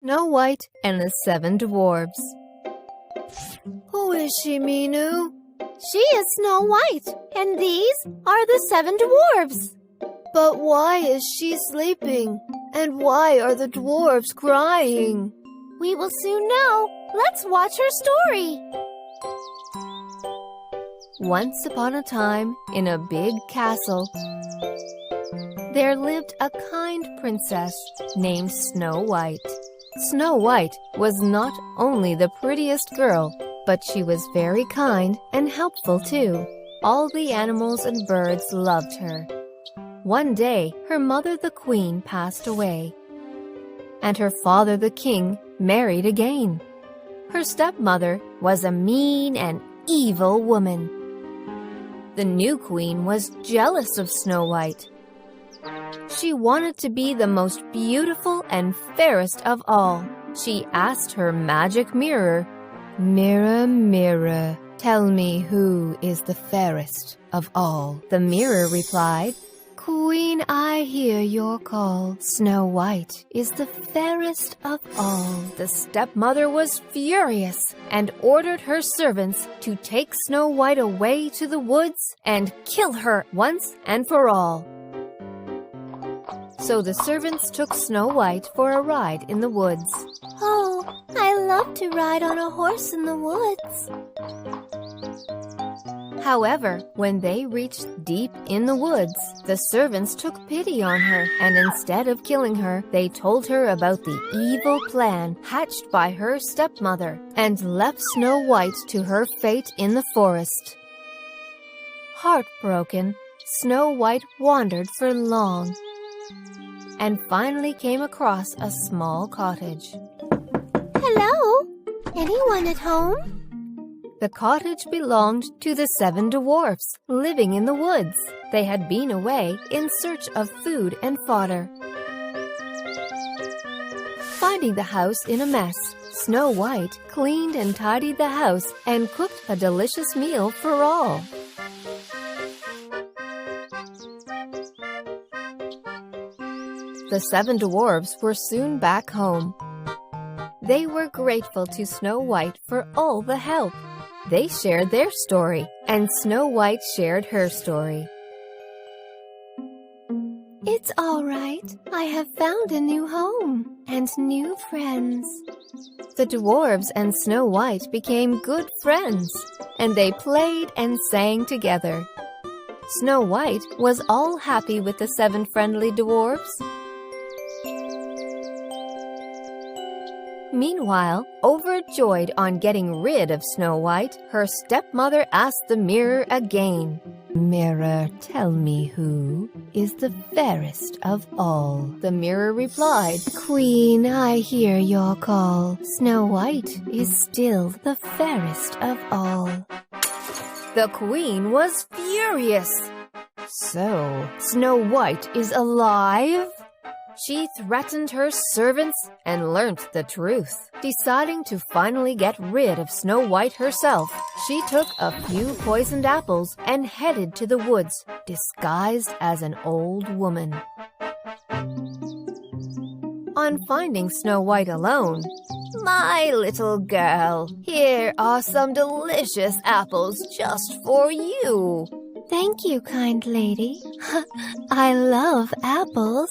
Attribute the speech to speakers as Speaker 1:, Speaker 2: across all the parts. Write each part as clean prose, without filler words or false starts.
Speaker 1: Snow White and the Seven Dwarfs.
Speaker 2: Who is she, Minu?
Speaker 3: She is Snow White, and these are the Seven Dwarfs.
Speaker 2: But why is she sleeping? And why are the dwarfs crying?
Speaker 3: We will soon know. Let's watch her story.
Speaker 1: Once upon a time, in a big castle, there lived a kind princess named Snow White. Snow White was not only the prettiest girl, but she was very kind and helpful too. All the animals and birds loved her. One day, her mother the queen passed away, and her father the king married again. Her stepmother was a mean and evil woman. The new queen was jealous of Snow White. She wanted to be the most beautiful and fairest of all. She asked her magic mirror, "Mirror, mirror, tell me who is the fairest of all." The mirror replied, "Queen, I hear your call. Snow White is the fairest of all." The stepmother was furious and ordered her servants to take Snow White away to the woods and kill her once and for all. So the servants took Snow White for a ride in the woods.
Speaker 3: Oh, I love to ride on a horse in the woods.
Speaker 1: However, when they reached deep in the woods, the servants took pity on her, and instead of killing her, they told her about the evil plan hatched by her stepmother and left Snow White to her fate in the forest. Heartbroken, Snow White wandered for long and finally came across a small cottage.
Speaker 3: Hello? Anyone at home?
Speaker 1: The cottage belonged to the Seven Dwarfs, living in the woods. They had been away in search of food and fodder. Finding the house in a mess, Snow White cleaned and tidied the house and cooked a delicious meal for all. The Seven Dwarfs were soon back home. They were grateful to Snow White for all the help. They shared their story, and Snow White shared her story.
Speaker 3: It's all right. I have found a new home and new friends.
Speaker 1: The dwarves and Snow White became good friends, and they played and sang together. Snow White was all happy with the seven friendly dwarves. Meanwhile, overjoyed on getting rid of Snow White, her stepmother asked the mirror again, "Mirror, tell me who is the fairest of all." The mirror replied, "Queen, I hear your call. Snow White is still the fairest of all." The queen was furious. So, Snow White is alive? She threatened her servants and learnt the truth. Deciding to finally get rid of Snow White herself, she took a few poisoned apples and headed to the woods, disguised as an old woman. On finding Snow White alone, "My little girl, here are some delicious apples just for you."
Speaker 3: Thank you, kind lady. I love apples.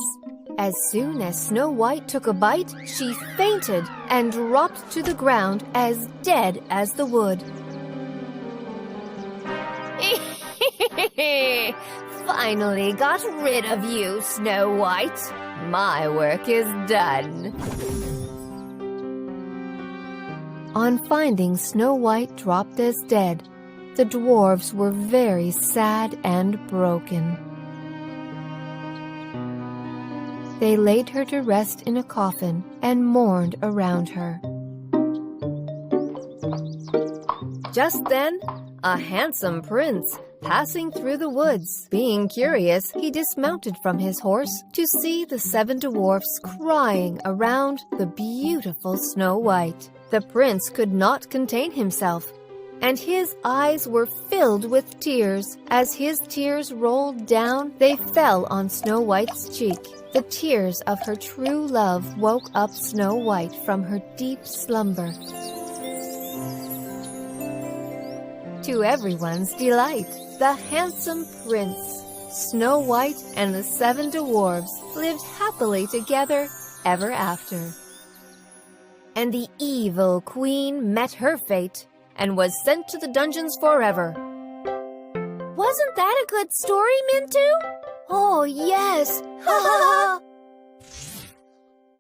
Speaker 1: As soon as Snow White took a bite, she fainted and dropped to the ground as dead as the wood. "Finally got rid of you, Snow White. My work is done." On finding Snow White dropped as dead, the dwarves were very sad and broken. They laid her to rest in a coffin and mourned around her. Just then, a handsome prince passing through the woods. Being curious, he dismounted from his horse to see the seven dwarfs crying around the beautiful Snow White. The prince could not contain himself. and his eyes were filled with tears. As his tears rolled down, they fell on Snow White's cheek. The tears of her true love woke up Snow White from her deep slumber. To everyone's delight, the handsome prince, Snow White and the 7 dwarfs lived happily together ever after. And the evil queen met her fate and was sent to the dungeons forever.
Speaker 2: Wasn't that a good story, Mintu? Oh, yes. Ha ha ha.